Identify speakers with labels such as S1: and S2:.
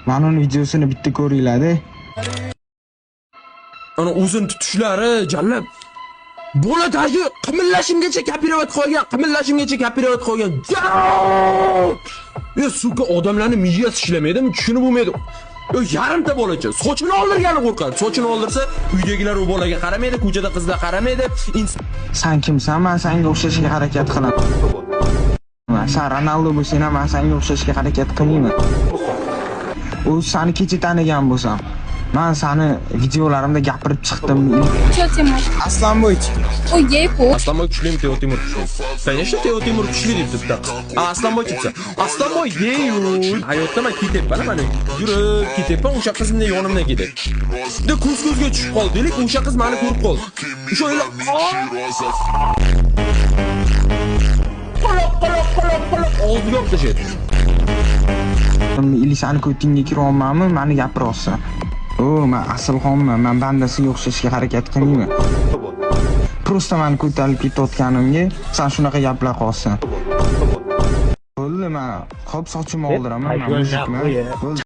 S1: Mana uni videosini bitta ko'ringlar-da.
S2: Ana o'zini tutishlari jallab. Bola daryo qimillashimgacha kapirovati qo'ygan, qimillashimgacha kapirovati qo'ygan. Ya suka odamlarning miyasi ishlamaydimi? Tushunib bo'lmaydi. Yarimta bolacha sochini oldirgani qo'rqadi. Sochini oldirsa, uydagilar u bolaga qaramaydi, ko'chada qizlar qaramaydi.
S1: Sen kimsan? Men senga o'xshashga harakat qilaman. Sen Ronaldo bo'lsang ham men senga o'xshashga harakat qilmayman. U seni kecha tanigan bo'lsam, men seni videolarimda gapirib chiqdim. Aslanboychi.
S3: Ой, по.
S2: Aslanboy kuchli, Teo Timur kuchli. Конечно, Teo Timur kuchli debdi-da. Aslanboy chiqsa. Aslanboy deyu. Hayotda men ketayapman, mana. Yurib ketayapman, o'sha qiz meni yonimdan ketadi. De ko'z-ko'zga tushib qoldik, o'sha qiz meni ko'rib qoldi. O'sha o'yla. Qoloq. Oldiga olib tashlaydi.
S1: Ili seni ko'tingga kiryapmanmi? Meni gapirolsan. Men Asilxonman. Men bandasiga o'xshashga harakat qilmayman. Prosta meni ko'tarib ketayotganimga sen shunaqa gaplar qolsan. Bo'ldi, men qop sochimni oldiraman. Men